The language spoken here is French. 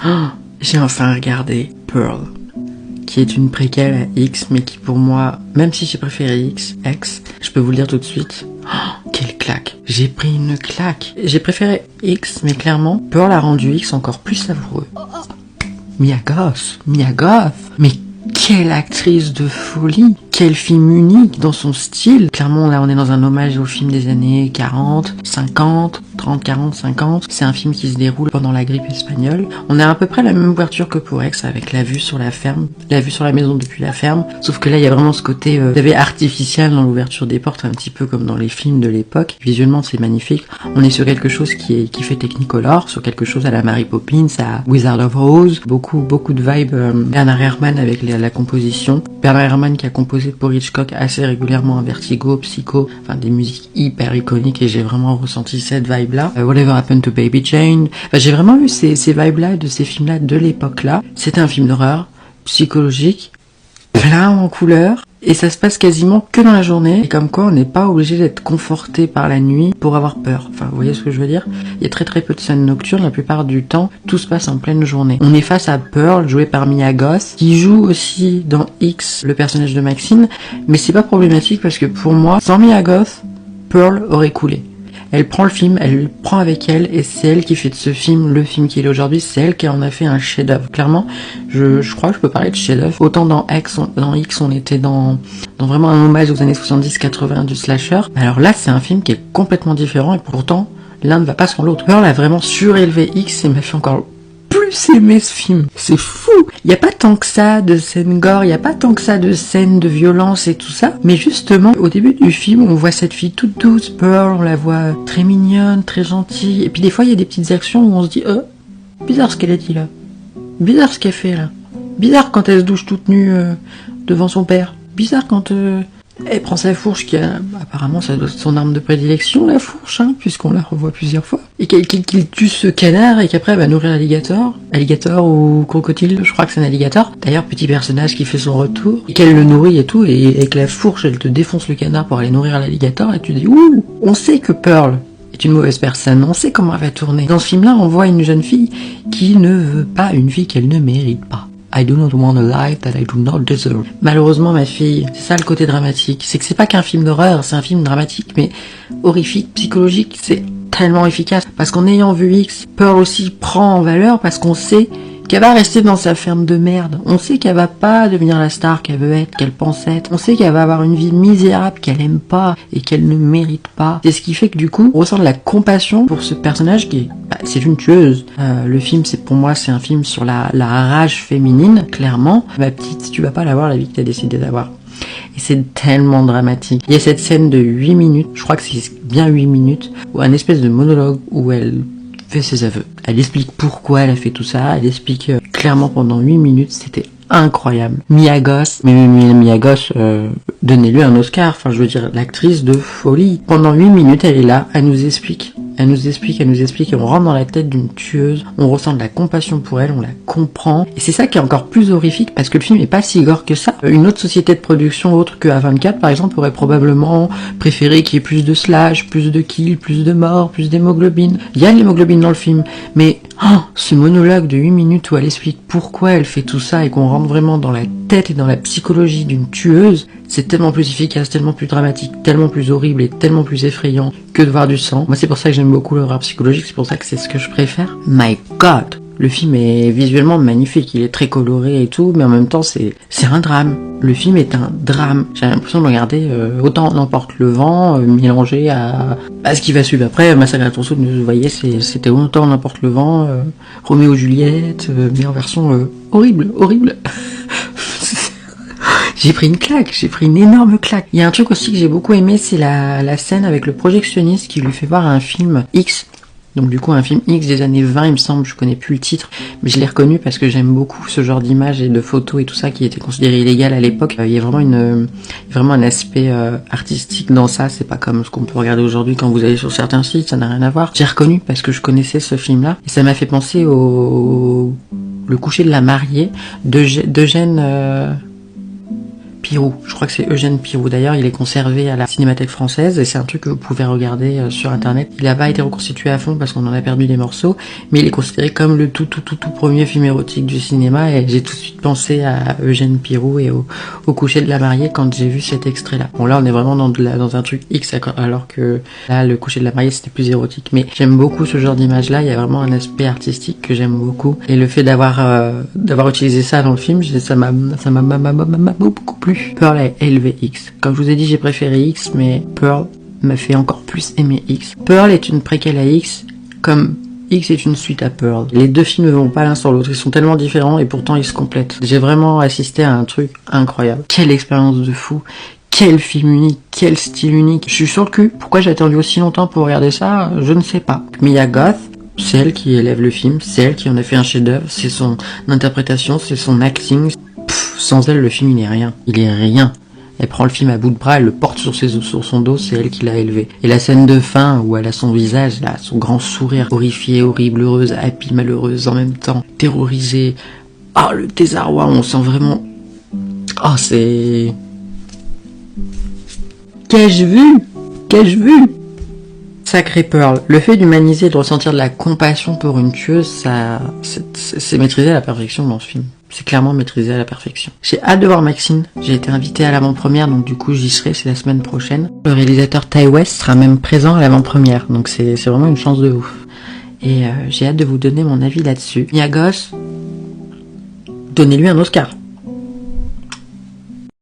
Oh, j'ai enfin regardé Pearl, qui est une préquelle à X, mais qui pour moi, même si j'ai préféré X, je peux vous le dire tout de suite, oh, quelle claque. J'ai pris une claque. J'ai préféré X, mais clairement, Pearl a rendu X encore plus savoureux. Mia Goth, mais quelle actrice de folie, quel film unique dans son style. Clairement, là, on est dans un hommage au film des années 40, 50, 30, 40, 50. C'est un film qui se déroule pendant la grippe espagnole. On a à peu près la même ouverture que pour X, avec la vue sur la ferme, la vue sur la maison depuis la ferme. Sauf que là, il y a vraiment ce côté artificiel dans l'ouverture des portes, un petit peu comme dans les films de l'époque. Visuellement, c'est magnifique. On est sur quelque chose qui fait Technicolor, sur quelque chose à la Mary Poppins, à Wizard of Oz. Beaucoup de vibes Bernard Herrmann avec la composition. Bernard Herrmann qui a composé pour Hitchcock assez régulièrement, Vertigo, Psycho, enfin des musiques hyper iconiques, et j'ai vraiment ressenti cette vibe-là. Whatever Happened to Baby Jane. Enfin, j'ai vraiment eu ces vibes-là de ces films-là de l'époque-là. C'était un film d'horreur, psychologique, plein en couleurs, et ça se passe quasiment que dans la journée, et comme quoi on n'est pas obligé d'être conforté par la nuit pour avoir peur. Enfin, vous voyez ce que je veux dire? Il y a très peu de scènes nocturnes, la plupart du temps, tout se passe en pleine journée. On est face à Pearl, jouée par Mia Goth, qui joue aussi dans X le personnage de Maxine, mais c'est pas problématique parce que pour moi, sans Mia Goth, Pearl aurait coulé. Elle prend le film, elle le prend avec elle, et c'est elle qui fait de ce film le film qu'il est aujourd'hui. C'est elle qui en a fait un chef-d'œuvre. Clairement, je crois que je peux parler de chef-d'œuvre. Autant dans X, on était dans vraiment un hommage aux années 70-80 du slasher. Alors là, c'est un film qui est complètement différent, et pourtant, l'un ne va pas sans l'autre. Pearl a vraiment surélevé X et m'a fait encore plus aimer ce film. C'est fou. Il n'y a pas tant que ça de scènes gore, il n'y a pas tant que ça de scènes de violence et tout ça. Mais justement, au début du film, on voit cette fille toute douce, Pearl, on la voit très mignonne, très gentille. Et puis des fois, il y a des petites actions où on se dit « bizarre ce qu'elle a dit là. Bizarre ce qu'elle fait là. Bizarre quand elle se douche toute nue devant son père. Bizarre quand elle prend sa fourche, qui a apparemment ça doit être son arme de prédilection, la fourche, hein, puisqu'on la revoit plusieurs fois. Et qu'il tue ce canard et qu'après elle va nourrir l'alligator ou crocodile, je crois que c'est un alligator. D'ailleurs, petit personnage qui fait son retour, et qu'elle le nourrit et tout, et avec la fourche elle te défonce le canard pour aller nourrir l'alligator, et tu dis ouh, on sait que Pearl est une mauvaise personne, on sait comment elle va tourner. Dans ce film-là, on voit une jeune fille qui ne veut pas une vie qu'elle ne mérite pas. I do not want a life that I do not deserve. Malheureusement, ma fille, c'est ça le côté dramatique. C'est que c'est pas qu'un film d'horreur, c'est un film dramatique, mais horrifique, psychologique. C'est tellement efficace. Parce qu'en ayant vu X, Pearl aussi prend en valeur parce qu'on sait qu'elle va rester dans sa ferme de merde. On sait qu'elle va pas devenir la star qu'elle veut être, qu'elle pense être. On sait qu'elle va avoir une vie misérable qu'elle aime pas et qu'elle ne mérite pas. C'est ce qui fait que du coup, on ressent de la compassion pour ce personnage qui est, c'est une tueuse. Le film, pour moi, c'est un film sur la rage féminine, clairement. Ma petite, tu vas pas l'avoir la vie que t'as décidé d'avoir. Et c'est tellement dramatique. Il y a cette scène de 8 minutes, je crois que c'est bien 8 minutes, où un espèce de monologue où elle fait ses aveux. Elle explique pourquoi elle a fait tout ça, elle explique clairement pendant 8 minutes, c'était incroyable. Mia Goth, donnez-lui un Oscar, enfin je veux dire, l'actrice de folie. Pendant 8 minutes, elle est là, elle nous explique, et on rentre dans la tête d'une tueuse, on ressent de la compassion pour elle, on la comprend, et c'est ça qui est encore plus horrifique, parce que le film est pas si gore que ça. Une autre société de production autre que A24, par exemple, aurait probablement préféré qu'il y ait plus de slash, plus de kills, plus de morts, plus d'hémoglobine. Il y a de l'hémoglobine dans le film, mais ce monologue de 8 minutes où elle explique pourquoi elle fait tout ça et qu'on rentre vraiment dans la tête et dans la psychologie d'une tueuse, c'est tellement plus efficace, tellement plus dramatique, tellement plus horrible et tellement plus effrayant que de voir du sang. Moi, c'est pour ça que j'aime beaucoup l'horreur psychologique, c'est pour ça que c'est ce que je préfère. My God! Le film est visuellement magnifique, il est très coloré et tout, mais en même temps, c'est un drame. Le film est un drame. J'ai l'impression de regarder Autant n'emporte le vent, mélangé à ce qui va suivre après. Massacre à la tronçonneuse, vous voyez, c'était Autant n'emporte le vent, Roméo Juliette, mais en version horrible. J'ai pris une claque, j'ai pris une énorme claque. Il y a un truc aussi que j'ai beaucoup aimé, c'est la scène avec le projectionniste qui lui fait voir un film X. Donc du coup un film X des années 20 il me semble, je connais plus le titre, mais je l'ai reconnu parce que j'aime beaucoup ce genre d'images et de photos et tout ça qui était considéré illégal à l'époque. Il y a vraiment un aspect artistique dans ça, c'est pas comme ce qu'on peut regarder aujourd'hui quand vous allez sur certains sites, ça n'a rien à voir. J'ai reconnu parce que je connaissais ce film-là et ça m'a fait penser au Le coucher de la mariée d'Eugène Pirou. Je crois que c'est Eugène Pirou. D'ailleurs, il est conservé à la Cinémathèque française et c'est un truc que vous pouvez regarder sur internet. Il n'a pas été reconstitué à fond parce qu'on en a perdu des morceaux, mais il est considéré comme le tout premier film érotique du cinéma et j'ai tout de suite pensé à Eugène Pirou et au coucher de la mariée quand j'ai vu cet extrait-là. Bon, là, on est vraiment dans un truc X alors que là, le coucher de la mariée, c'était plus érotique. Mais j'aime beaucoup ce genre d'image-là. Il y a vraiment un aspect artistique que j'aime beaucoup. Et le fait d'avoir utilisé ça dans le film, ça m'a beaucoup plu. Pearl a élevé X. Comme je vous ai dit, j'ai préféré X, mais Pearl m'a fait encore plus aimer X. Pearl est une préquelle à X, comme X est une suite à Pearl. Les deux films ne vont pas l'un sur l'autre, ils sont tellement différents et pourtant ils se complètent. J'ai vraiment assisté à un truc incroyable. Quelle expérience de fou. Quel film unique, quel style unique. Je suis sur le cul. Pourquoi j'ai attendu aussi longtemps pour regarder ça, je ne sais pas. Mia Goth, c'est elle qui élève le film, c'est elle qui en a fait un chef-d'œuvre, c'est son interprétation, c'est son acting. Sans elle, le film il est rien. Il est rien. Elle prend le film à bout de bras, elle le porte sur son dos, c'est elle qui l'a élevé. Et la scène de fin où elle a son visage, là, son grand sourire, horrifiée, horrible, heureuse, happy, malheureuse en même temps, terrorisée. Oh, le désarroi, on sent vraiment... Oh, c'est... Qu'ai-je vu? Qu'ai-je vu? Sacré Pearl. Le fait d'humaniser et de ressentir de la compassion pour une tueuse, c'est maîtrisé à la perfection dans ce film. C'est clairement maîtrisé à la perfection. J'ai hâte de voir Maxine. J'ai été invitée à l'avant-première, donc du coup j'y serai, c'est la semaine prochaine. Le réalisateur Ty West sera même présent à l'avant-première, donc c'est vraiment une chance de ouf. Et j'ai hâte de vous donner mon avis là-dessus. Mia Goth, donnez-lui un Oscar.